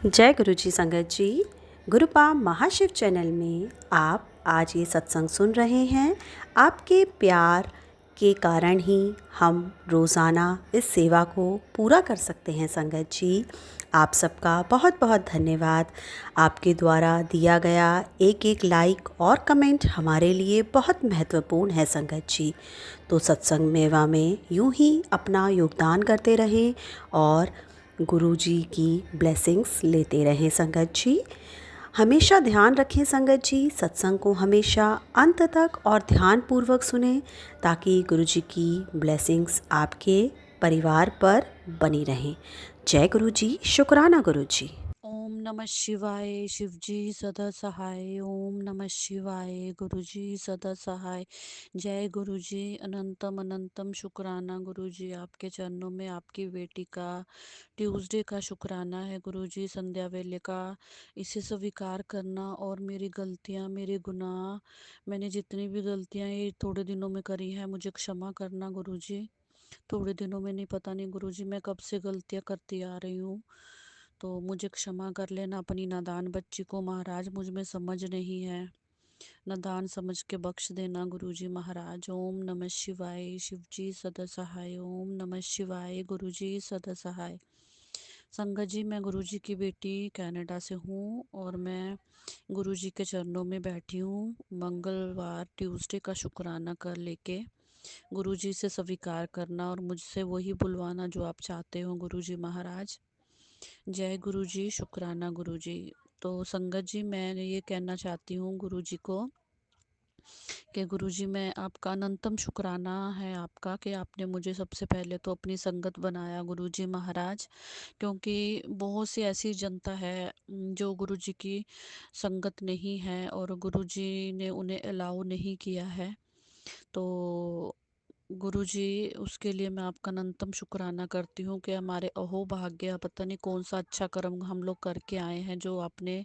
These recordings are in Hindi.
जय गुरु जी संगत जी। गुरुपा महाशिव चैनल में आप आज ये सत्संग सुन रहे हैं। आपके प्यार के कारण ही हम रोज़ाना इस सेवा को पूरा कर सकते हैं संगत जी। आप सबका बहुत बहुत धन्यवाद। आपके द्वारा दिया गया एक एक लाइक और कमेंट हमारे लिए बहुत महत्वपूर्ण है संगत जी। तो सत्संग मेवा में यूं ही अपना योगदान करते रहें और गुरु जी की ब्लेसिंग्स लेते रहें संगत जी। हमेशा ध्यान रखें संगत जी, सत्संग को हमेशा अंत तक और ध्यानपूर्वक सुनें ताकि गुरु जी की ब्लेसिंग्स आपके परिवार पर बनी रहें। जय गुरु जी। शुक्राना गुरु जी। ओम नमः शिवाय। शिवजी सदा सहाय। ओम नमः शिवाय। गुरुजी सदा सहाय। जय गुरुजी। अनंतम अनंतम शुक्राना गुरुजी, आपके चरणों में आपकी बेटी का ट्यूसडे का शुक्राना है गुरुजी, संध्या वेले का। इसे स्वीकार करना और मेरी गलतियां, मेरे गुनाह, मैंने जितनी भी गलतियां ये थोड़े दिनों में करी है मुझे क्षमा करना गुरुजी। थोड़े दिनों में नहीं, पता नहीं गुरुजी मैं कब से गलतियां करती आ रही हूँ, तो मुझे क्षमा कर लेना अपनी नादान बच्ची को महाराज। मुझ में समझ नहीं है, नादान समझ के बख्श देना गुरुजी महाराज। ओम नमः शिवाय। शिवजी सदा सहाय। ओम नमः शिवाय। गुरुजी सदा सहाय। संगत जी, मैं गुरुजी की बेटी कनाडा से हूँ और मैं गुरुजी के चरणों में बैठी हूँ मंगलवार ट्यूसडे का शुक्राना कर लेके। गुरुजी से स्वीकार करना और मुझसे वही बुलवाना जो आप चाहते हो गुरुजी महाराज। जय गुरुजी। शुक्राना गुरुजी। तो संगत जी, मैं ये कहना चाहती हूँ गुरुजी को कि गुरुजी मैं आपका अनंतम शुक्राना है आपका कि आपने मुझे सबसे पहले तो अपनी संगत बनाया गुरुजी महाराज। क्योंकि बहुत सी ऐसी जनता है जो गुरुजी की संगत नहीं है और गुरुजी ने उन्हें अलाउ नहीं किया है। तो गुरुजी, उसके लिए मैं आपका अनंतम शुक्राना करती हूँ कि हमारे अहो भाग्य, पता नहीं कौन सा अच्छा कर्म हम लोग करके आए हैं जो आपने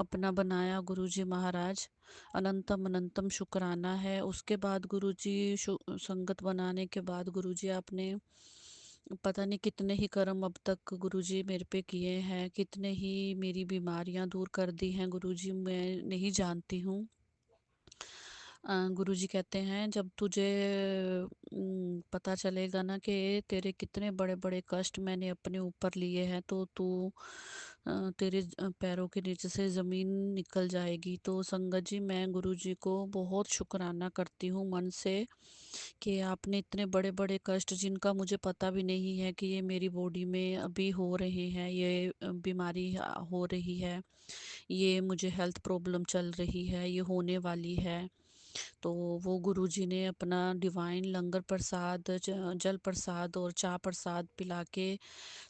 अपना बनाया गुरुजी महाराज। अनंतम अनंतम शुक्राना है। उसके बाद गुरुजी, संगत बनाने के बाद गुरुजी आपने पता नहीं कितने ही कर्म अब तक गुरुजी मेरे पे किए हैं, कितने ही मेरी बीमारियां दूर कर दी हैं गुरुजी, मैं नहीं जानती हूँ। गुरुजी कहते हैं जब तुझे पता चलेगा ना कि तेरे कितने बड़े बड़े कष्ट मैंने अपने ऊपर लिए हैं, तो तू तेरे पैरों के नीचे से ज़मीन निकल जाएगी। तो संगत जी, मैं गुरुजी को बहुत शुक्राना करती हूँ मन से कि आपने इतने बड़े बड़े कष्ट जिनका मुझे पता भी नहीं है कि ये मेरी बॉडी में अभी हो रहे हैं, ये बीमारी हो रही है, ये मुझे हेल्थ प्रॉब्लम चल रही है, ये होने वाली है। तो वो गुरुजी ने अपना डिवाइन लंगर प्रसाद, जल प्रसाद और चाय प्रसाद पिला के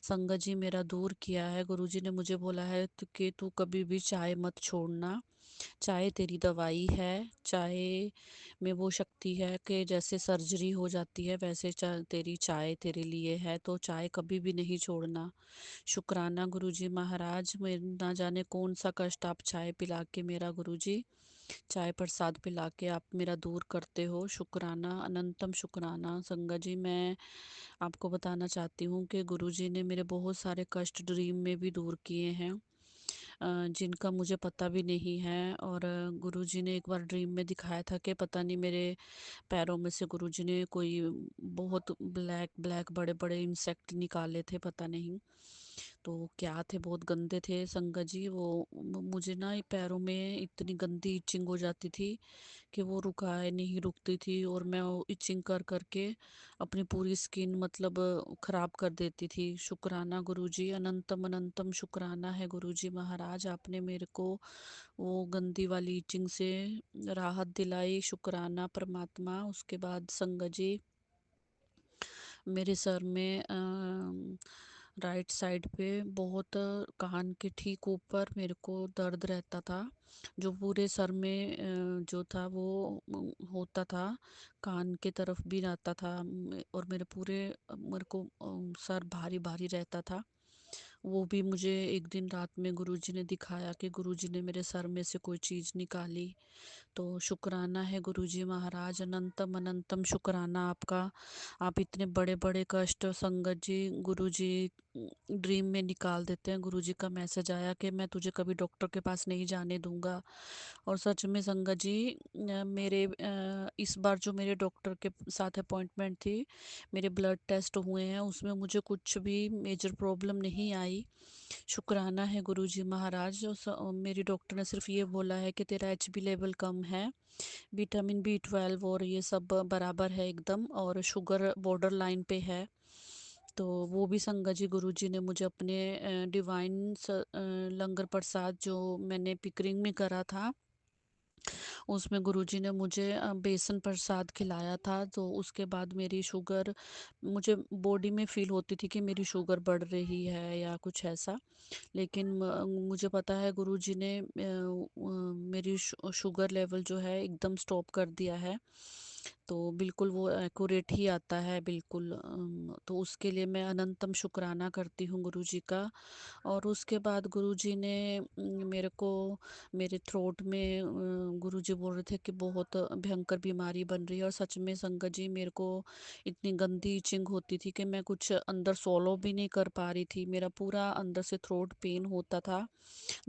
संगत जी मेरा दूर किया है। गुरुजी ने मुझे बोला है कि तू कभी भी चाय मत छोड़ना, चाय तेरी दवाई है। चाय में वो शक्ति है कि जैसे सर्जरी हो जाती है वैसे तेरी चाय तेरे लिए है, तो चाय कभी भी नहीं छोड़ना। शुक्राना गुरुजी महाराज। मैं ना जाने कौन सा कष्ट आप चाय पिला के मेरा गुरुजी, चाय प्रसाद पिला के आप मेरा दूर करते हो। शुक्राना, अनंतम शुक्राना। संगत जी, मैं आपको बताना चाहती हूँ कि गुरुजी ने मेरे बहुत सारे कष्ट ड्रीम में भी दूर किए हैं, जिनका मुझे पता भी नहीं है। और गुरुजी ने एक बार ड्रीम में दिखाया था कि पता नहीं मेरे पैरों में से गुरुजी ने कोई बहुत ब्लैक ब्लैक बड़े बड़े इंसेक्ट निकाले थे, पता नहीं तो क्या थे, बहुत गंदे थे संगत जी। वो मुझे ना ये पैरों में इतनी गंदी इचिंग हो जाती थी कि वो रुकाए नहीं रुकती थी, और मैं वो इचिंग कर करके अपनी पूरी स्किन मतलब खराब कर देती थी। शुक्राना गुरुजी, अनंतम अनंतम शुक्राना है गुरुजी महाराज, आपने मेरे को वो गंदी वाली इचिंग से राहत दिलाई। शुक्राना परमात्मा। उसके बाद संगत जी, मेरे सर में राइट साइड पे बहुत कान के ठीक ऊपर मेरे को दर्द रहता था, जो पूरे सर में जो था वो होता था, कान के तरफ भी रहता था। और मेरे पूरे मेरे को सर भारी भारी रहता था। वो भी मुझे एक दिन रात में गुरुजी ने दिखाया कि गुरुजी ने मेरे सर में से कोई चीज़ निकाली। तो शुक्राना है गुरुजी महाराज, अनंतम अनंतम शुक्राना आपका। आप इतने बड़े बड़े कष्ट संगत जी, गुरुजी ड्रीम में निकाल देते हैं। गुरुजी का मैसेज आया कि मैं तुझे कभी डॉक्टर के पास नहीं जाने दूंगा। और सच में संगत जी, मेरे इस बार जो मेरे डॉक्टर के साथ अपॉइंटमेंट थी, मेरे ब्लड टेस्ट हुए हैं, उसमें मुझे कुछ भी मेजर प्रॉब्लम नहीं आई। शुक्राना है गुरुजी महाराज। मेरी डॉक्टर ने सिर्फ ये बोला है कि तेरा HB लेवल कम है, विटामिन B12 और ये सब बराबर है एकदम, और शुगर बॉर्डर लाइन पे है। तो वो भी संगत जी गुरुजी ने मुझे अपने डिवाइन लंगर प्रसाद जो मैंने पिकरिंग में करा था, उसमें गुरुजी ने मुझे बेसन प्रसाद खिलाया था। तो उसके बाद मेरी शुगर, मुझे बॉडी में फील होती थी कि मेरी शुगर बढ़ रही है या कुछ ऐसा। लेकिन मुझे पता है गुरुजी ने मेरी शुगर लेवल जो है एकदम स्टॉप कर दिया है। तो बिल्कुल वो एक्यूरेट ही आता है बिल्कुल। तो उसके लिए मैं अनंतम शुक्राना करती हूँ गुरुजी का। और उसके बाद गुरुजी ने मेरे को, मेरे थ्रोट में गुरुजी बोल रहे थे कि बहुत भयंकर बीमारी बन रही है। और सच में संगत जी, मेरे को इतनी गंदी इचिंग होती थी कि मैं कुछ अंदर सोलो भी नहीं कर पा रही थी। मेरा पूरा अंदर से थ्रोट पेन होता था,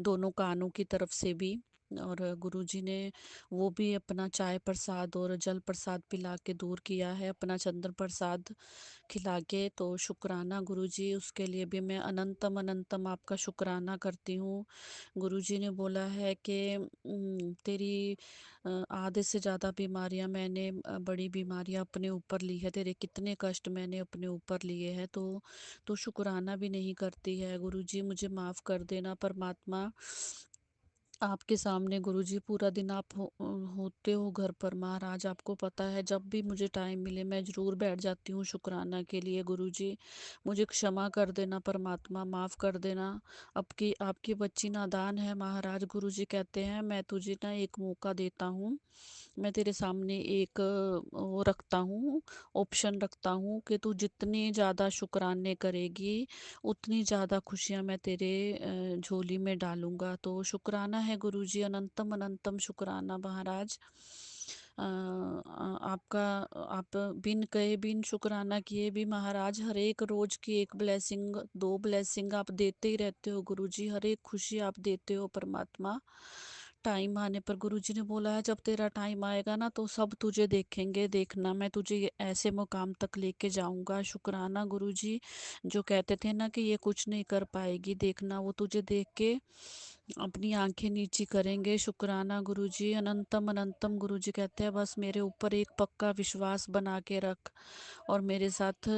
दोनों कानों की तरफ से भी। और गुरुजी ने वो भी अपना चाय प्रसाद और जल प्रसाद पिला के दूर किया है, अपना चंदन प्रसाद खिला के। तो शुक्राना गुरुजी, उसके लिए भी मैं अनंतम अनंतम आपका शुक्राना करती हूँ। गुरुजी ने बोला है कि तेरी आधे से ज़्यादा बीमारियां मैंने, बड़ी बीमारियां अपने ऊपर ली है, तेरे कितने कष्ट मैंने अपने ऊपर लिए हैं, तो शुक्राना भी नहीं करती है। गुरुजी मुझे माफ़ कर देना परमात्मा। आपके सामने गुरुजी पूरा दिन आप होते हो घर पर महाराज, आपको पता है जब भी मुझे टाइम मिले मैं ज़रूर बैठ जाती हूँ शुक्राना के लिए। गुरुजी मुझे क्षमा कर देना परमात्मा, माफ़ कर देना। आपकी आपकी बच्ची नादान है महाराज। गुरुजी कहते हैं मैं तुझे ना एक मौका देता हूँ, मैं तेरे सामने एक वो रखता हूँ, ऑप्शन रखता हूँ कि तू जितने ज़्यादा शुक्राने करेगी उतनी ज़्यादा खुशियाँ मैं तेरे झोली में डालूंगा। तो शुक्राना है गुरुजी, अनंतम अनंतम शुक्राना महाराज। आपका, आप बिन कहे बिन शुक्राना किए भी महाराज हर एक रोज की एक ब्लेसिंग, दो ब्लेसिंग आप देते ही रहते हो गुरुजी, हर एक खुशी आप देते हो परमात्मा। टाइम आने पर गुरुजी ने बोला है जब तेरा टाइम आएगा ना तो सब तुझे देखेंगे, देखना मैं तुझे ये ऐसे मुकाम तक लेके जाऊंगा। शुक्राना गुरुजी, जो कहते थे ना कि ये कुछ नहीं कर पाएगी, देखना वो तुझे देख के अपनी आंखें नीची करेंगे। शुक्राना गुरुजी, अनंतम अनंतम। गुरुजी कहते हैं बस मेरे ऊपर एक पक्का विश्वास बना के रख और मेरे साथ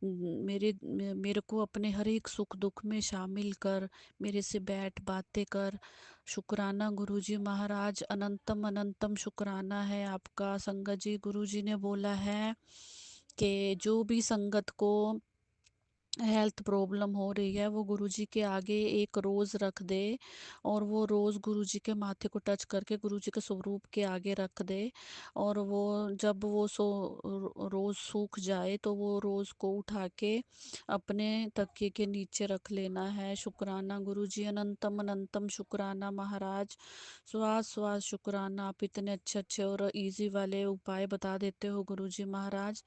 मेरे को अपने हर एक सुख दुख में शामिल कर, मेरे से बैठ बातें कर। शुक्राना गुरुजी महाराज, अनंतम अनंतम शुक्राना है आपका। संगत जी, गुरुजी ने बोला है कि जो भी संगत को हेल्थ प्रॉब्लम हो रही है वो गुरुजी के आगे एक रोज़ रख दे, और वो रोज़ गुरुजी के माथे को टच करके गुरुजी के स्वरूप के आगे रख दे। और वो जब वो रोज़ सूख जाए तो वो रोज़ को उठा के अपने तकिए के नीचे रख लेना है। शुक्राना गुरुजी, अनंतम अनंतम शुक्राना महाराज। श्वास श्वास शुक्राना, आप इतने अच्छे अच्छे और इजी वाले उपाय बता देते हो गुरुजी महाराज,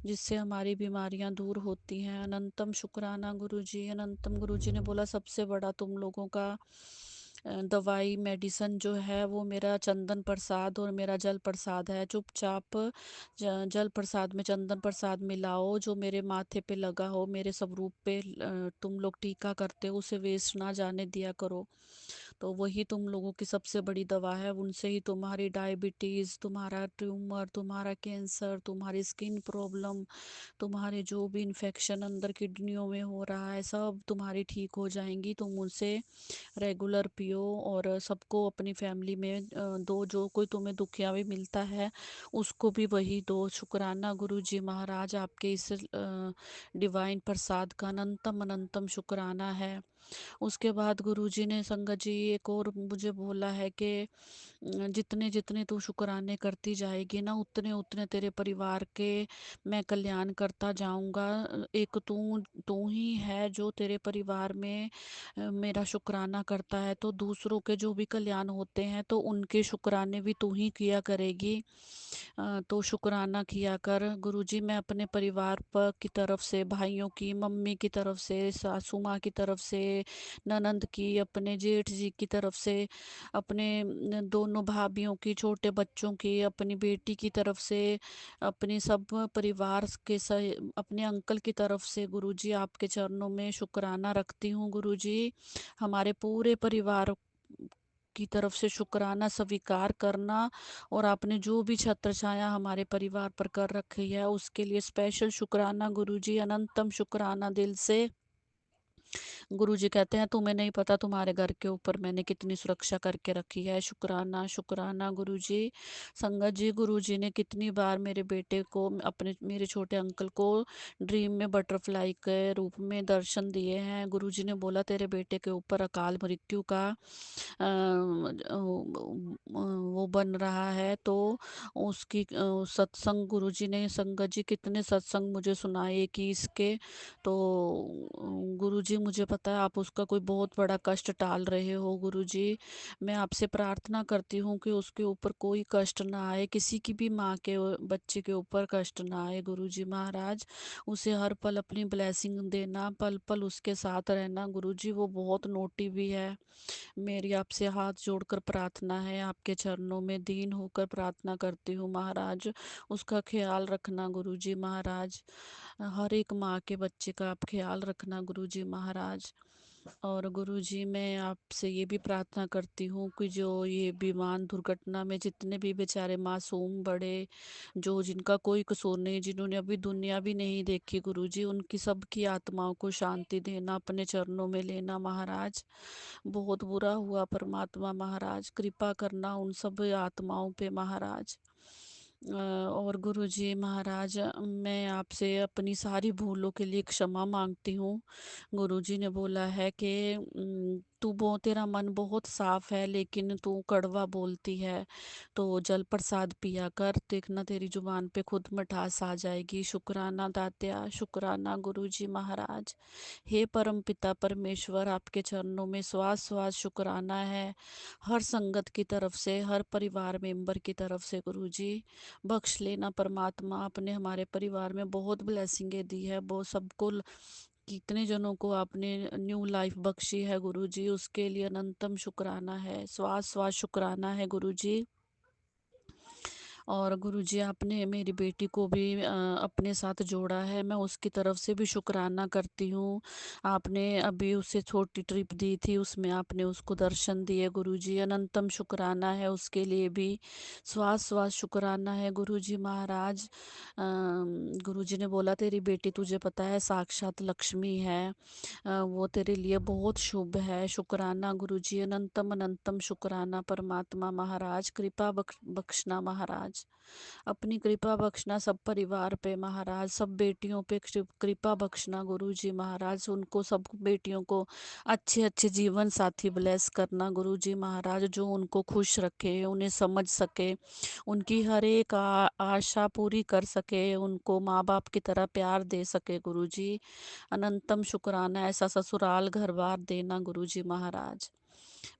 जिससे हमारी बीमारियां दूर होती हैं। अनंतम शुक्राना गुरुजी, अनंतम। गुरुजी ने बोला सबसे बड़ा तुम लोगों का दवाई मेडिसन जो है वो मेरा चंदन प्रसाद और मेरा जल प्रसाद है। चुपचाप जल प्रसाद में चंदन प्रसाद मिलाओ, जो मेरे माथे पे लगा हो, मेरे स्वरूप पे तुम लोग टीका करते हो, उसे वेस्ट ना जाने दिया करो। तो वही तुम लोगों की सबसे बड़ी दवा है, उनसे ही तुम्हारी डायबिटीज़, तुम्हारा ट्यूमर, तुम्हारा कैंसर, तुम्हारी स्किन प्रॉब्लम, तुम्हारे जो भी इन्फेक्शन अंदर किडनियों में हो रहा है सब तुम्हारी ठीक हो जाएंगी। तुम उनसे रेगुलर पियो और सबको अपनी फैमिली में दो, जो कोई तुम्हें दुखिया भी मिलता है उसको भी वही दो। शुक्राना गुरु जी महाराज, आपके इस डिवाइन प्रसाद का अनंतम अनंतम शुक्राना है। उसके बाद गुरुजी ने संगत जी एक और मुझे बोला है कि जितने जितने तू शुक्राने करती जाएगी ना, उतने उतने तेरे परिवार के मैं कल्याण करता जाऊंगा। एक तू तू ही है जो तेरे परिवार में मेरा शुक्राना करता है, तो दूसरों के जो भी कल्याण होते हैं तो उनके शुक्राने भी तू ही किया करेगी। तो शुक्राना किया कर गुरुजी। मैं अपने परिवार पर की तरफ से, भाइयों की, मम्मी की तरफ से, सासू माँ की तरफ से, ननंद की, अपने जेठ जी की तरफ से, अपने दोनों भाभीयों की, छोटे बच्चों की, अपनी बेटी की तरफ से, अपनी सब परिवार के अपने अंकल की तरफ से गुरुजी आपके चरणों में शुक्राना रखती हूँ गुरुजी। हमारे पूरे परिवार की तरफ से शुक्राना स्वीकार करना, और आपने जो भी छत्र छाया हमारे परिवार पर कर रखी है उसके लिए स्पेशल शुक्राना गुरुजी, अनंतम शुक्राना दिल से। गुरुजी कहते हैं तुम्हें नहीं पता तुम्हारे घर के ऊपर मैंने कितनी सुरक्षा करके रखी है। शुक्राना शुक्राना गुरुजी। संगत जी, गुरुजी ने कितनी बार मेरे बेटे को, अपने मेरे छोटे अंकल को ड्रीम में बटरफ्लाई के रूप में दर्शन दिए हैं। गुरुजी ने बोला तेरे बेटे के ऊपर अकाल मृत्यु का वो बन रहा है, तो उसकी सत्संग गुरुजी ने, संगत जी कितने सत्संग मुझे सुनाए कि इसके, तो गुरुजी मुझे पता है आप उसका कोई बहुत बड़ा कष्ट टाल रहे हो गुरुजी। मैं आपसे प्रार्थना करती हूँ कि उसके ऊपर कोई कष्ट ना आए, किसी की भी माँ के बच्चे के ऊपर कष्ट ना आए गुरुजी महाराज। उसे हर पल अपनी ब्लेसिंग देना, पल पल उसके साथ रहना गुरुजी। वो बहुत नोटी भी है। मेरी आपसे हाथ जोड़कर प्रार्थना है, आपके चरणों में दीन होकर प्रार्थना करती हूँ महाराज। उसका ख्याल रखना गुरुजी महाराज। हर एक माँ के बच्चे का आप ख्याल रखना गुरुजी महाराज। और गुरुजी मैं आपसे ये भी प्रार्थना करती हूँ कि जो ये विमान दुर्घटना में जितने भी बेचारे मासूम बड़े, जो जिनका कोई कसूर नहीं, जिन्होंने अभी दुनिया भी नहीं देखी गुरुजी, उनकी सबकी आत्माओं को शांति देना, अपने चरणों में लेना महाराज। बहुत बुरा हुआ परमात्मा महाराज, कृपा करना उन सब आत्माओं पे महाराज। और गुरुजी महाराज, मैं आपसे अपनी सारी भूलों के लिए क्षमा मांगती हूँ। गुरुजी ने बोला है कि तू तेरा मन बहुत साफ है लेकिन तू कड़वा बोलती है, तो जल प्रसाद पिया कर, देखना तेरी जुबान पे खुद मिठास आ जाएगी। शुक्राना दात्या, शुक्राना गुरुजी महाराज। हे परम पिता परमेश्वर, आपके चरणों में श्वास श्वास शुक्राना है, हर संगत की तरफ से, हर परिवार मेंबर की तरफ से गुरुजी। बख्श लेना परमात्मा, आपने हमारे परिवार में बहुत ब्लेसिंगें दी है, बहुत सबको कितने जनों को आपने न्यू लाइफ बख्शी है गुरुजी, उसके लिए अनंतम शुक्राना है, श्वास श्वास शुक्राना है गुरुजी। और गुरुजी आपने मेरी बेटी को भी अपने साथ जोड़ा है, मैं उसकी तरफ से भी शुक्राना करती हूँ। आपने अभी उसे छोटी ट्रिप दी थी, उसमें आपने उसको दर्शन दिए गुरुजी, अनंतम शुक्राना है उसके लिए भी। श्वास श्वास शुक्राना है गुरुजी महाराज। गुरुजी ने बोला तेरी बेटी तुझे पता है साक्षात लक्ष्मी है, वो तेरे लिए बहुत शुभ है। शुक्राना गुरुजी, अनंतम अनंतम शुक्राना परमात्मा महाराज। कृपा बख्शना महाराज, अपनी कृपा बख्शना सब परिवार पे महाराज, सब बेटियों पे कृपा बख्शना गुरुजी महाराज। उनको सब बेटियों को अच्छे अच्छे जीवन साथी ब्लेस करना गुरुजी महाराज, जो उनको खुश रखे, उन्हें समझ सके, उनकी हर एक आशा पूरी कर सके, उनको माँ बाप की तरह प्यार दे सके गुरुजी। अनंतम शुक्राना, ऐसा ससुराल घर बार देना गुरुजी महाराज।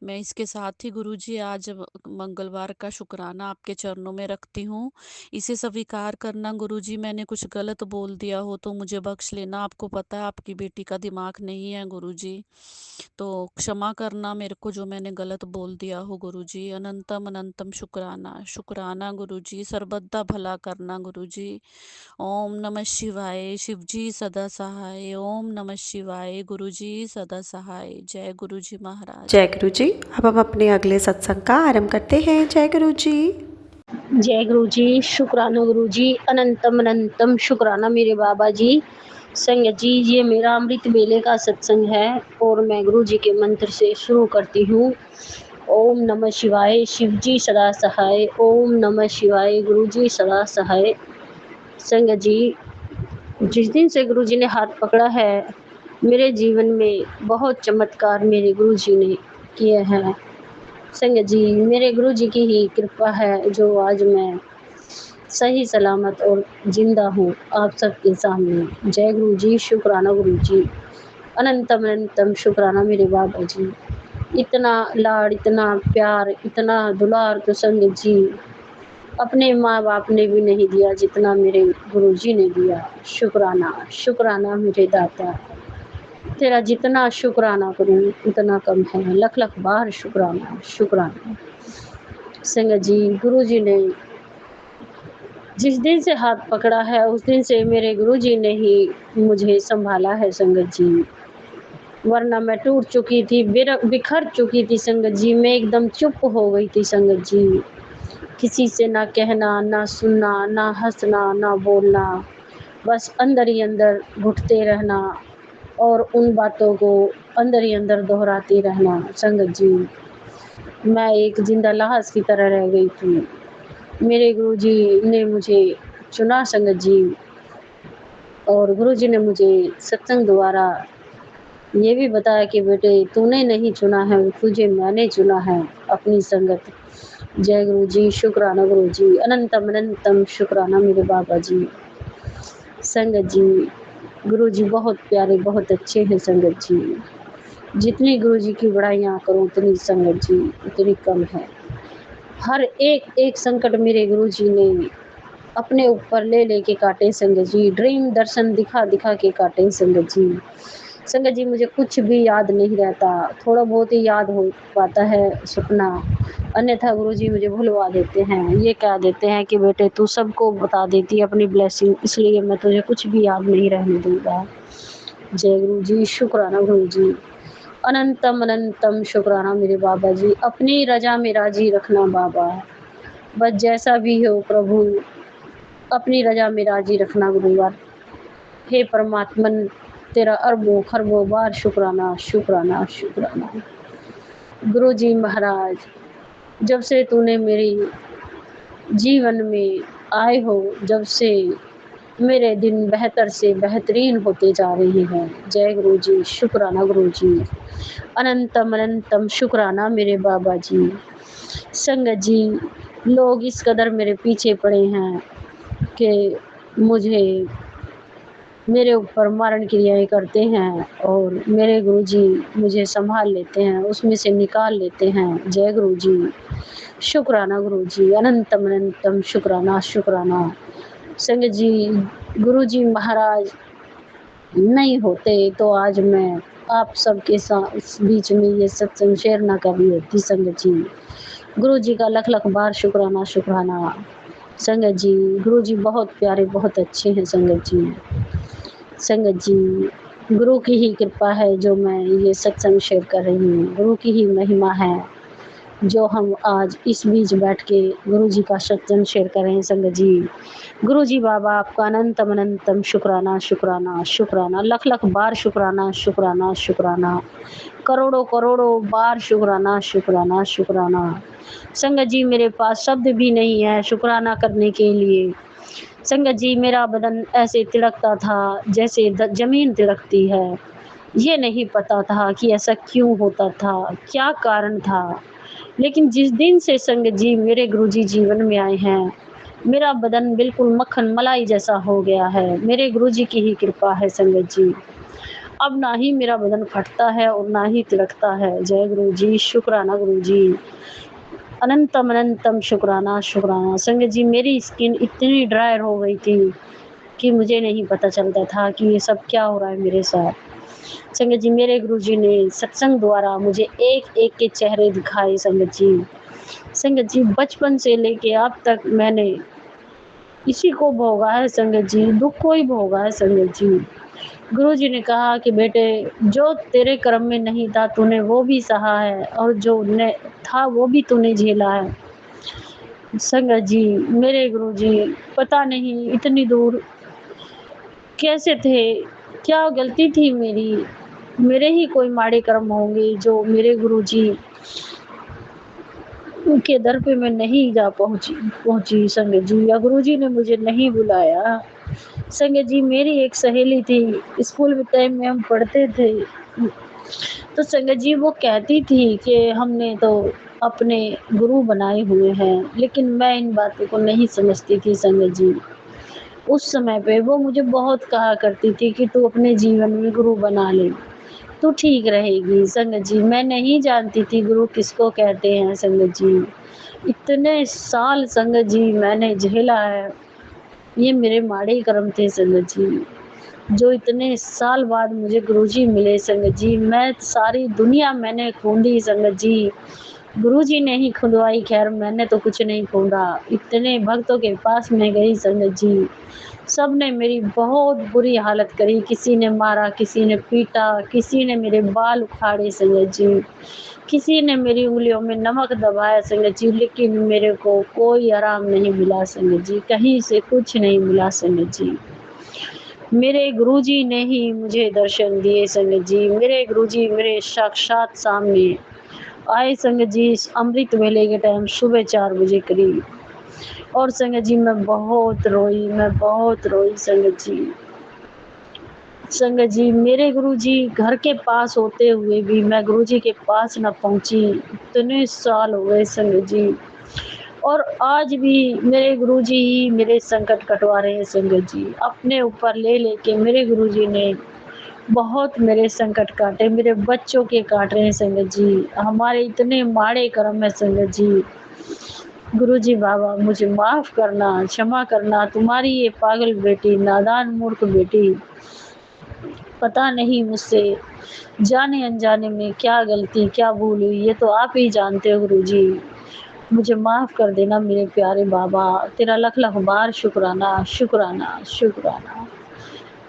मैं इसके साथ ही गुरुजी आज मंगलवार का शुक्राना आपके चरणों में रखती हूँ, इसे स्वीकार करना गुरुजी। मैंने कुछ गलत बोल दिया हो तो मुझे बख्श लेना, आपको पता है आपकी बेटी का दिमाग नहीं है गुरुजी, तो क्षमा करना मेरे को जो मैंने गलत बोल दिया हो गुरुजी। अनंतम अनंतम शुक्राना, शुक्राना गुरुजी, सर्वदा भला करना गुरुजी। ओम नमः शिवाय, शिवजी सदा सहाय। ओम नमः शिवाय, गुरुजी सदा सहाय। जय गुरुजी महाराज। जय गुरु जी। अब हम अपने अगले सत्संग का आरंभ करते हैं। जय गुरु जी। जय गुरु जी, शुक्राना गुरु जी, अनंतम अनंतम शुक्राना मेरे बाबा जी। संगत जी, ये मेरा अमृत वेले का सत्संग है और मैं गुरु जी के मंत्र से शुरू करती हूँ। ओम नमः शिवाय, शिव जी सदा सहाय। ओम नमः शिवाय, गुरु जी सदा सहाय। संगत जी, जिस दिन से गुरु जी ने हाथ पकड़ा है मेरे जीवन में बहुत चमत्कार मेरे गुरुजी ने किए हैं। संगत जी, मेरे गुरुजी की ही कृपा है जो आज मैं सही सलामत और ज़िंदा हूँ आप सबके सामने। जय गुरुजी, शुक्राना गुरुजी, अनंतम अनंतम शुक्राना मेरे बाबा जी। इतना लाड, इतना प्यार, इतना दुलार तो संगत जी अपने माँ-बाप ने भी नहीं दिया जितना मेरे गुरुजी ने दिया। शुक्राना, शुक्राना मेरे दाता। तेरा जितना शुक्राना करूँ उतना कम है। लख-लख बार शुक्राना, शुक्राना। संगत जी, गुरुजी ने जिस दिन से हाथ पकड़ा है उस दिन से मेरे गुरुजी ने ही मुझे सँभाला है संगत जी। वरना मैं टूट चुकी थी, बिखर चुकी थी संगत जी, मैं एकदम चुप हो गई थी संगत जी। किसी से ना कहना, ना सुनना, ना हँसना, ना बोलना, बस अंदर ही अंदर घुटते रहना और उन बातों को अंदर ही अंदर दोहराती रहना संगत जी। मैं एक ज़िंदा लाश की तरह रह गई थी। मेरे गुरुजी ने मुझे चुना संगत जी और गुरुजी ने मुझे सत्संग द्वारा ये भी बताया कि बेटे तूने नहीं चुना है, तुझे मैंने चुना है अपनी संगत। जय गुरुजी, शुक्राना गुरुजी, अनंतम अनंतम शुक्राना मेरे बाबा जी। संगत जी, गुरुजी बहुत प्यारे, बहुत अच्छे हैं संगत जी। जितनी गुरुजी की बड़ाइयाँ करूँ उतनी संगत जी उतनी कम है। हर एक संकट मेरे गुरुजी ने अपने ऊपर ले के काटे संगत जी, ड्रीम दर्शन दिखा के काटे संगत जी। संगत जी मुझे कुछ भी याद नहीं रहता, थोड़ा बहुत ही याद हो पाता है सपना, अन्यथा गुरुजी मुझे भुलवा देते हैं। ये कह देते हैं कि बेटे तू सबको बता देती है अपनी ब्लेसिंग, इसलिए मैं तुझे कुछ भी याद नहीं रहने दूँगा। जय गुरुजी, शुक्राना गुरुजी, अनंतम अनंतम शुक्राना मेरे बाबा जी। अपनी रज़ा में राज़ी रखना बाबा, बस जैसा भी हो प्रभु अपनी रज़ा में राज़ी रखना गुरुवर। हे परमात्मन तेरा अरबों खरबों बार शुक्राना, शुक्राना, शुक्राना। गुरुजी महाराज, जब से तूने मेरी जीवन में आए हो, जब से मेरे दिन बेहतर से बेहतरीन होते जा रहे हैं। जय गुरुजी, शुक्राना गुरुजी, अनंतम अनंतम शुक्राना मेरे बाबा जी। संगत जी, लोग इस कदर मेरे पीछे पड़े हैं कि मुझे मेरे ऊपर मारण क्रियाएँ करते हैं और मेरे गुरुजी मुझे सँभाल लेते हैं, उसमें से निकाल लेते हैं। जय गुरुजी, शुक्राना गुरुजी, अनंतम अनंतम शुक्राना, शुक्राना। संगत जी, गुरुजी महाराज नहीं होते तो आज मैं आप सबके इस बीच में ये सत्संग शेयर ना कर रही होती संगत जी। गुरुजी का लख-लख बार शुक्राना, शुक्राना। संगत जी, गुरुजी बहुत प्यारे, बहुत अच्छे हैं संगत जी। संगत जी, गुरु की ही कृपा है जो मैं ये सत्संग शेयर कर रही हूँ। गुरु की ही महिमा है जो हम आज इस बीच बैठ के गुरु जी का सत्संग शेयर कर रहे हैं संगत जी। गुरु जी बाबा आपका अनंतम अनंतम शुक्राना, शुक्राना, शुक्राना, लख-लख बार शुक्राना, शुक्राना, शुक्राना। करोड़ों करोड़ों बार शुक्राना, शुक्राना, शुक्राना। संगत जी मेरे पास शब्द भी नहीं है शुक्राना करने के लिए। संगत जी मेरा बदन ऐसे तिड़कता था जैसे ज़मीन तिड़कती है। ये नहीं पता था कि ऐसा क्यों होता था, क्या कारण था। लेकिन जिस दिन से संगत जी मेरे गुरुजी जीवन में आए हैं, मेरा बदन बिल्कुल मक्खन मलाई जैसा हो गया है। मेरे गुरुजी की ही कृपा है संगत जी। अब ना ही मेरा बदन फटता है और ना ही तिड़कता है। जय गुरुजी, शुक्राना गुरुजी, अनंतम अनंतम शुक्राना, शुक्राना। संगत जी मेरी स्किन इतनी ड्राई हो गई थी कि मुझे नहीं पता चलता था कि ये सब क्या हो रहा है मेरे साथ। संगत जी मेरे गुरुजी ने सत्संग द्वारा मुझे एक-एक के चेहरे दिखाए संगत जी। संगत जी बचपन से लेके अब तक मैंने इसी को भोगा है संगत जी, दुःख को ही भोगा है संगत जी। गुरुजी ने कहा कि बेटे जो तेरे कर्म में नहीं था तूने वो भी सहा है और जो ने था वो भी तूने झेला है। संगत जी मेरे गुरुजी पता नहीं इतनी दूर कैसे थे, क्या गलती थी मेरी, मेरे ही कोई माड़े कर्म होंगे जो मेरे गुरुजी उनके दर पे मैं नहीं जा पहुँची पहुँची संगत जी, या गुरुजी ने मुझे नहीं बुलाया। संगत जी मेरी एक सहेली थी, स्कूल में टाइम में हम पढ़ते थे। तो संगत जी वो कहती थी कि हमने तो अपने गुरु बनाए हुए हैं, लेकिन मैं इन बातों को नहीं समझती थी संगत जी। उस समय पे वो मुझे बहुत कहा करती थी कि तू अपने जीवन में गुरु बना ले, तू ठीक रहेगी। संगत जी मैं नहीं जानती थी गुरु किसको कहते हैं संगत जी। इतने साल संगत जी मैंने झेला है, ये मेरे माड़े कर्म थे संगत जी। जो इतने साल बाद मुझे गुरुजी मिले संगत जी, मैं सारी दुनिया मैंने खूंदी संगत जी। गुरुजी ने ही खुदवाई, खैर मैंने तो कुछ नहीं खूंदा। इतने भक्तों के पास मैं गई संगत जी, सबने मेरी बहुत बुरी हालत करी, किसी ने मारा, किसी ने पीटा, किसी ने मेरे बाल उखाड़े संगत जी, किसी ने मेरी उँगलियों में नमक दबाया संगत जी, लेकिन मेरे को कोई आराम नहीं मिला संगत जी, कहीं से कुछ नहीं मिला संगत जी। मेरे गुरुजी ने ही मुझे दर्शन दिए संगत जी, मेरे गुरुजी मेरे साक्षात सामने आए संगत जी, इस अमृत वेले के टाइम सुबह 4 बजे करीब। और संगत जी मैं बहुत रोई संगत जी। संगत जी मेरे गुरुजी घर के पास होते हुए भी मैं गुरुजी के पास ना पहुँची, इतने साल हो गए संगत जी। और आज भी मेरे गुरुजी ही मेरे संकट कटवा रहे हैं संगत जी। अपने ऊपर ले लेके मेरे गुरुजी ने बहुत मेरे संकट काटे, मेरे बच्चों के काट रहे हैं संगत जी। हमारे इतने माड़े कर्म है संगत जी। गुरुजी बाबा मुझे माफ़ करना, क्षमा करना, तुम्हारी ये पागल बेटी, नादान मूर्ख बेटी, पता नहीं मुझसे जाने-अनजाने में क्या गलती, क्या भूल हुई, ये तो आप ही जानते हो गुरुजी। मुझे माफ़ कर देना मेरे प्यारे बाबा, तेरा लख-लख बार शुक्राना, शुक्राना, शुक्राना।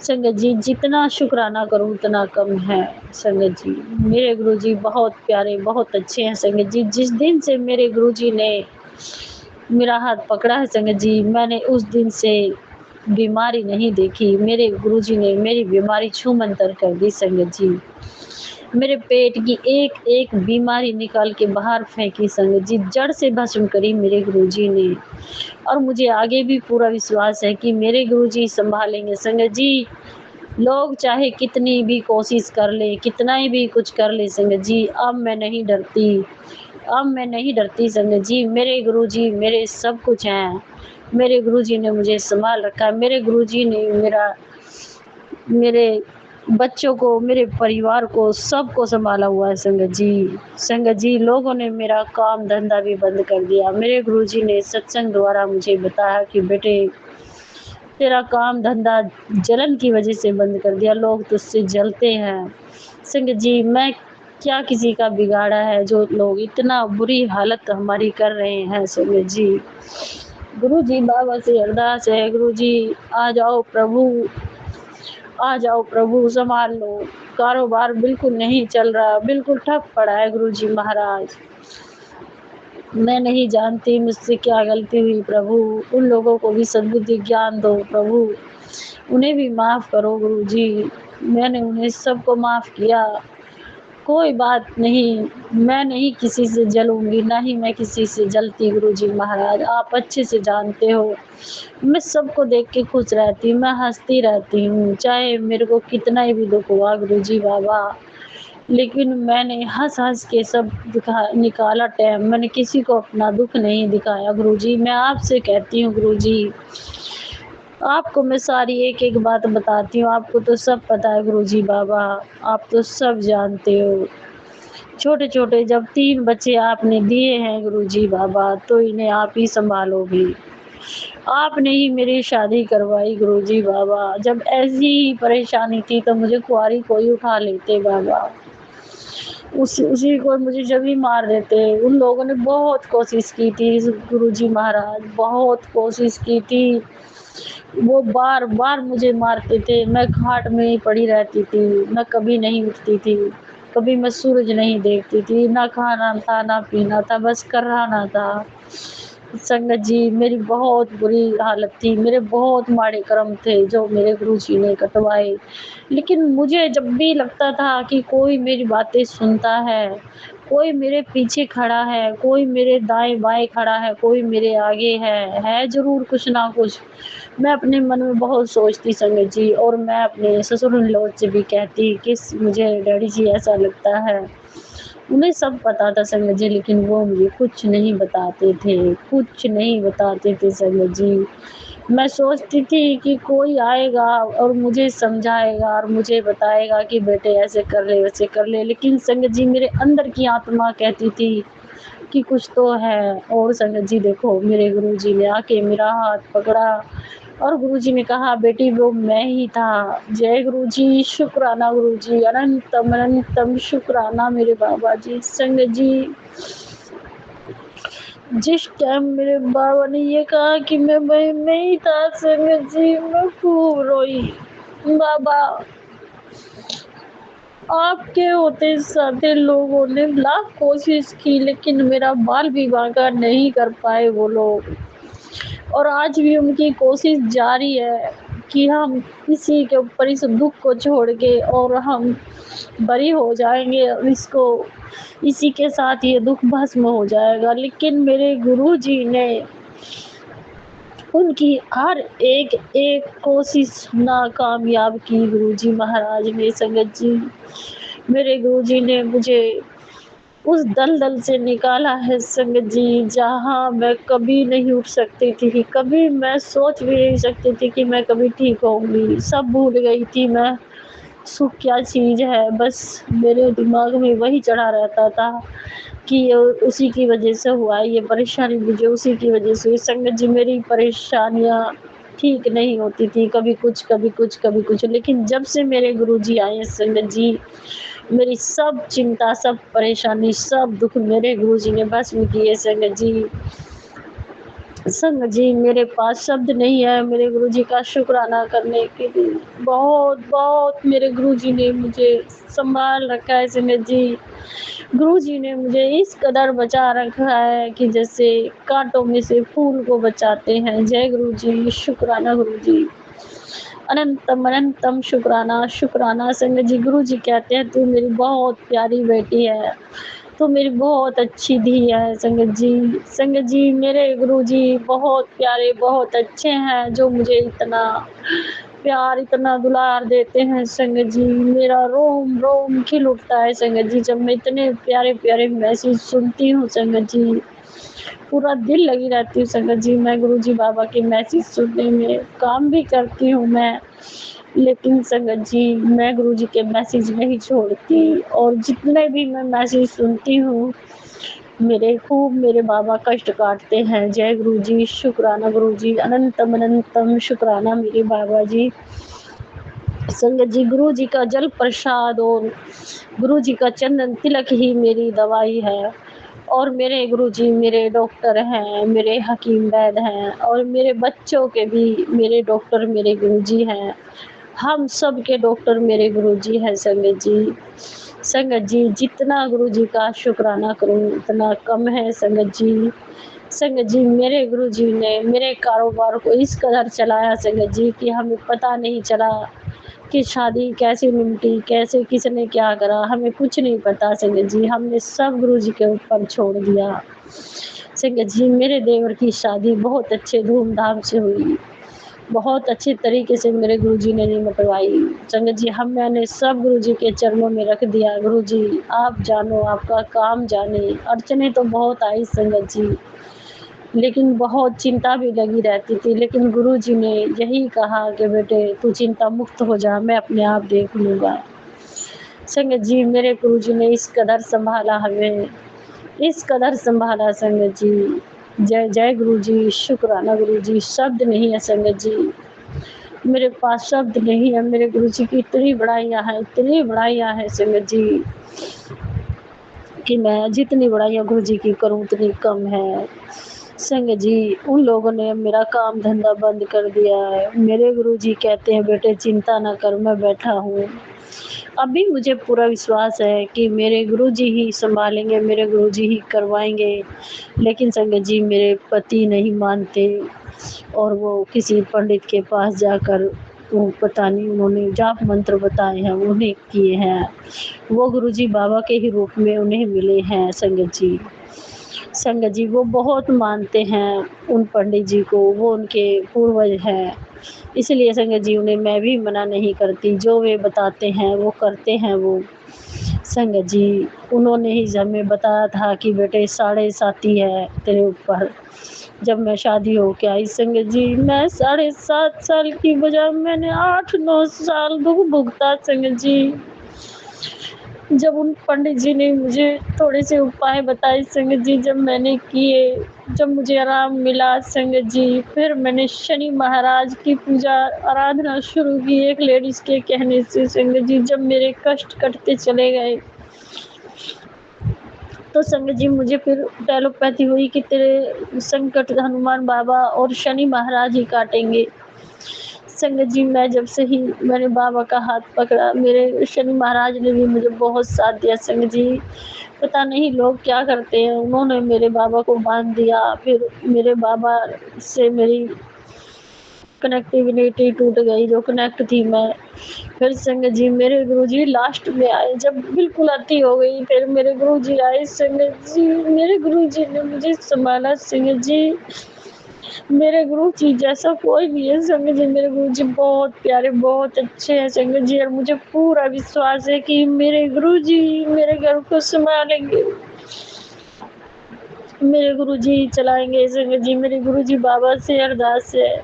संगत जी जितना शुक्राना करूँ उतना कम है संगत जी। मेरे गुरुजी बहुत प्यारे, बहुत अच्छे हैं संगत जी। जिस दिन से मेरे गुरुजी ने मेरा हाथ पकड़ा है संगत जी, मैंने उस दिन से बीमारी नहीं देखी। मेरे गुरुजी ने मेरी बीमारी छूमंतर कर दी संगत जी। मेरे पेट की एक-एक बीमारी निकाल के बाहर फेंकी संगत जी, जड़ से भस्म करी मेरे गुरुजी ने। और मुझे आगे भी पूरा विश्वास है कि मेरे गुरुजी सँभालेंगे संगत जी। लोग चाहे कितनी भी कोशिश कर लें, कितना ही भी कुछ कर लें संगत जी, अब मैं नहीं डरती। अब मैं नहीं डरती संगत जी, मेरे गुरुजी मेरे सब कुछ हैं। मेरे गुरुजी ने मुझे सँभाल रखा है, मेरे गुरुजी ने मेरे बच्चों को, मेरे परिवार को, सबको सँभाला हुआ है संगत जी। संगत जी लोगों ने मेरा काम-धंधा भी बंद कर दिया। मेरे गुरुजी ने सत्संग द्वारा मुझे बताया कि बेटे तेरा काम-धंधा जलन की वज़ह से बंद कर दिया, लोग तुझसे जलते हैं। संगत जी मैं क्या किसी का बिगाड़ा है जो लोग इतना बुरी हालत हमारी कर रहे हैं संगत जी। गुरुजी बाबा से अरदास है, गुरुजी आ जाओ प्रभु, आ जाओ प्रभु सँभाल लो। कारोबार बिल्कुल नहीं चल रहा, बिल्कुल ठप पड़ा है गुरुजी महाराज। मैं नहीं जानती मुझसे क्या गलती हुई प्रभु, उन लोगों को भी सद्बुद्धि ज्ञान दो प्रभु, उन्हें भी माफ़ करो गुरुजी। मैंने उन्हें सबको माफ़ किया, कोई बात नहीं, मैं नहीं किसी से जलूँगी, ना ही मैं किसी से जलती गुरुजी महाराज, आप अच्छे से जानते हो। मैं सबको देख के खुश रहती हूँ, मैं हँसती रहती हूँ, चाहे मेरे को कितना ही भी दुःख हुआ गुरुजी बाबा। लेकिन मैंने हँस-हँस के सब निकाला टाइम, मैंने किसी को अपना दुःख नहीं दिखाया गुरुजी। मैं आपसे कहती हूँ गुरुजी, आपको मैं सारी एक-एक बात बताती हूँ, आपको तो सब पता है गुरुजी बाबा, आप तो सब जानते हो। छोटे-छोटे जब 3 बच्चे आपने दिए हैं गुरुजी बाबा, तो इन्हें आप ही सँभालोगे। आपने ही मेरी शादी करवाई गुरुजी बाबा, जब ऐसी ही परेशानी थी तो मुझे कुँवारी को ही उठा लेते बाबा। उसी को मुझे जब ही मार देते। उन लोगों ने बहुत कोशिश की थी गुरुजी महाराज, बहुत कोशिश की थी। वो बार-बार मुझे मारते थे, मैं खाट में ही पड़ी रहती थी, मैं कभी नहीं उठती थी, कभी मैं सूरज नहीं देखती थी, ना खाना था, ना पीना था, बस कराना था। संगत जी, मेरी बहुत बुरी हालत थी, मेरे बहुत माड़े कर्म थे जो मेरे गुरुजी ने कटवाए। लेकिन मुझे जब भी लगता था कि कोई मेरी बातें सुनता है, कोई मेरे पीछे खड़ा है, कोई मेरे दाएँ-बाएँ खड़ा है, कोई मेरे आगे है ज़रूर कुछ ना कुछ। मैं अपने मन में बहुत सोचती संगत जी, और मैं अपने ससुर-इन-लॉ से भी कहती कि मुझे डैडी जी ऐसा लगता है। उन्हें सब पता था संगत जी, लेकिन वो मुझे कुछ नहीं बताते थे, कुछ नहीं बताते थे संगत जी। मैं सोचती थी कि कोई आएगा और मुझे समझाएगा और मुझे बताएगा कि बेटे ऐसे कर ले, वैसे कर ले, लेकिन संगत जी मेरे अंदर की आत्मा कहती थी कि कुछ तो है। और संगत जी देखो, मेरे गुरुजी ने आके मेरा हाथ पकड़ा और गुरुजी ने कहा, बेटी वो मैं ही था। जय गुरुजी, शुक्राना गुरुजी, अनंतम अनंतम शुक्राना मेरे बाबा जी। संगत जी, जिस टाइम मेरे बाबा ने ये कहा कि मैं नहीं था संगत जी, मैं खूब रोई। बाबा, आपके होते साथे लोगों ने लाख कोशिश की, लेकिन मेरा बाल विवाह का नहीं कर पाए वो लोग। और आज भी उनकी कोशिश जारी है कि हम इसी के ऊपर इस दुख को छोड़ के और हम बरी हो जाएँगे और इसको इसी के साथ ये दुख भस्म हो जाएगा। लेकिन मेरे गुरुजी ने उनकी हर एक कोशिश नाकामयाब की गुरुजी महाराज ने संगत जी। मेरे गुरुजी ने मुझे उस दलदल से निकाला है संगत जी, जहाँ मैं कभी नहीं उठ सकती थी, कभी मैं सोच भी नहीं सकती थी कि मैं कभी ठीक होऊँगी। सब भूल गई थी मैं, सुख क्या चीज़ है, बस मेरे दिमाग में वही चढ़ा रहता था कि उसी की वजह से हुआ है, ये परेशानी मुझे उसी की वजह से हुई। संगत जी, मेरी परेशानियाँ ठीक नहीं होती थी, कभी कुछ, कभी कुछ, कभी कुछ। लेकिन जब से मेरे गुरुजी आए हैं संगत जी, मेरी सब चिंता, सब परेशानी, सब दुःख मेरे गुरुजी ने भस्म किए संगत जी। संगत जी, मेरे पास शब्द नहीं है मेरे गुरुजी का शुक्राना करने के लिए। बहुत-बहुत मेरे गुरुजी ने मुझे सँभाल रखा है संगत जी। गुरुजी ने मुझे इस कदर बचा रखा है कि जैसे काँटों में से फूल को बचाते हैं। जय गुरुजी, शुक्राना गुरुजी। अनंतम अनंतम शुक्राना, शुक्राना संगत जी। गुरुजी कहते हैं तू मेरी बहुत प्यारी बेटी है, तू मेरी बहुत अच्छी धी है संगत जी। संगत जी, मेरे गुरुजी बहुत प्यारे, बहुत अच्छे हैं जो मुझे इतना प्यार, इतना दुलार देते हैं संगत जी। मेरा रोम-रोम खिल उठता है संगत जी जब मैं इतने प्यारे-प्यारे मैसेज सुनती हूँ संगत जी। पूरा दिल लगी रहती हूँ संगत जी मैं गुरुजी बाबा के मैसेज सुनने में। काम भी करती हूँ मैं, लेकिन संगत जी मैं गुरुजी के मैसेज नहीं छोड़ती, और जितने भी मैं मैसेज सुनती हूँ, मेरे बाबा कष्ट काटते हैं। जय गुरुजी, शुक्राना गुरुजी, अनंतम अनंतम शुक्राना मेरे बाबा जी। संगत जी, गुरुजी का जल प्रसाद और गुरुजी का चंदन तिलक ही मेरी दवाई है। और मेरे गुरुजी मेरे डॉक्टर हैं, मेरे हकीम वैद्य हैं, और मेरे बच्चों के भी मेरे डॉक्टर मेरे गुरुजी हैं। हम सब के डॉक्टर मेरे गुरुजी हैं संगत जी। संगत जी, जितना गुरुजी का शुक्राना करूँ उतना कम है संगत जी। संगत जी, मेरे गुरुजी ने मेरे कारोबार को इस कदर चलाया संगत जी कि हमें पता नहीं चला कि शादी कैसे निपटी, कैसे किसने क्या करा, हमें कुछ नहीं पता संगत जी। हमने सब गुरुजी के ऊपर छोड़ दिया। संगत जी, मेरे देवर की शादी बहुत अच्छे धूम-धाम से हुई। बहुत अच्छे तरीके से मेरे गुरुजी ने निमटवाई। संगत जी, मैंने सब गुरुजी के चरणों में रख दिया। गुरुजी, आप जानो, आपका काम जाने। अड़चनें तो बहुत आई संगत जी, लेकिन बहुत चिंता भी लगी रहती थी। लेकिन गुरुजी ने यही कहा कि बेटे तू चिंता मुक्त हो जा, मैं अपने आप देख लूँगा। संगत जी, मेरे गुरुजी ने इस कदर सँभाला हमें, इस कदर सँभाला संगत जी। जय जय गुरुजी, शुक्राना गुरुजी, शब्द नहीं है संगत जी। मेरे पास शब्द नहीं है, मेरे गुरुजी की इतनी बड़ाइयाँ हैं, इतनी बड़ाइयाँ हैं संगत जी, कि मैं जितनी बड़ाइयाँ गुरुजी की करूँ उतनी कम है। संगत जी, उन लोगों ने मेरा काम धंधा बंद कर दिया है। मेरे गुरुजी कहते हैं बेटे चिंता ना कर, मैं बैठा हूँ। अभी मुझे पूरा विश्वास है कि मेरे गुरुजी ही सँभालेंगे, मेरे गुरुजी ही करवाएँगे। लेकिन संगत जी मेरे पति नहीं मानते और वो किसी पंडित के पास जाकर वो पता नहीं उन्होंने जाप मंत्र बताए हैं, उन्हें किए हैं। वो गुरुजी बाबा के ही रूप में उन्हें मिले हैं संगत जी। संगत जी वो बहुत मानते हैं उन पंडित जी को, वो उनके पूर्वज हैं। इसलिए संगत जी उन्हें मैं भी मना नहीं करती, जो वे बताते हैं वो करते हैं वो। संगत जी उन्होंने ही हमें बताया था कि बेटे साढ़े साती है तेरे ऊपर। जब मैं शादी होके आई संगत जी, मैं 7.5 साल की बजाय मैंने 8-9 साल दुःख भुगता संगत जी। जब उन पंडित जी ने मुझे थोड़े से उपाय बताए संगत जी, जब मैंने किए, जब मुझे आराम मिला संगत जी, फिर मैंने शनि महाराज की पूजा आराधना शुरू की एक लेडीज़ के कहने से संगत जी। जब मेरे कष्ट कटते चले गए, तो संगत जी मुझे फिर टेलोपैथी हुई कि तेरे संकट हनुमान बाबा और शनि महाराज ही काटेंगे। संगत जी मैं जब से ही मैंने बाबा का हाथ पकड़ा, मेरे शनि महाराज ने भी मुझे बहुत साथ दिया संगत जी। पता नहीं लोग क्या करते हैं, उन्होंने मेरे बाबा को बाँध दिया, फिर मेरे बाबा से मेरी कनेक्टिविटी टूट गई, जो कनेक्ट थी मैं। फिर संगत जी मेरे गुरुजी लास्ट में आए, जब बिल्कुल अति हो गई, फिर मेरे गुरुजी आए संगत जी, मेरे गुरुजी ने मुझे सँभाला संगत जी। मेरे गुरुजी जैसा कोई भी है संगत जी, मेरे गुरुजी बहुत प्यारे, बहुत अच्छे हैं संगत जी और मुझे पूरा विश्वास है कि मेरे गुरुजी मेरे घर को सँभालेंगे। मेरे गुरुजी चलाएँगे संगत जी, मेरे गुरुजी बाबा से अरदास है।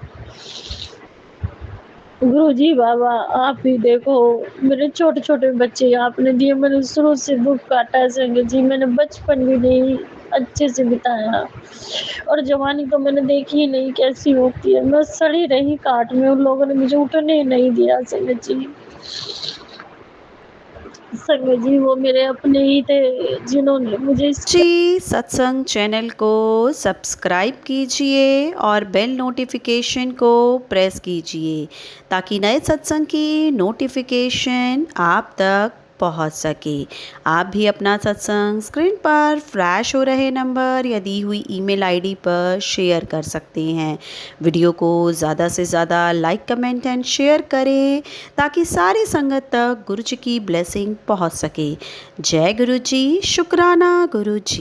गुरुजी बाबा आप ही देखो, मेरे छोटे-छोटे बच्चे आपने दिए, मैंने शुरू से दुःख काटा है संगत जी, मैंने बचपन भी नहीं अच्छे से बिताया और जवानी तो मैंने देखी ही नहीं कैसी होती है। मैं सड़ी रही काट में, उन लोगों ने मुझे उठने ही नहीं दिया संगत जी। संगत जी वो मेरे अपने ही थे जिन्होंने मुझे इस जी सत्संग चैनल को सब्सक्राइब कीजिए और बेल नोटिफिकेशन को प्रेस कीजिए ताकि नए सत्संग की नोटिफिकेशन आप तक पहुंच सके। आप भी अपना सत्संग स्क्रीन पर फ्लैश हो रहे नंबर या दी हुई ईमेल आईडी पर शेयर कर सकते हैं। वीडियो को ज़्यादा से ज़्यादा लाइक कमेंट एंड शेयर करें ताकि सारी संगत तक गुरु जी की ब्लेसिंग पहुंच सके। जय गुरु जी, शुक्राना गुरु जी।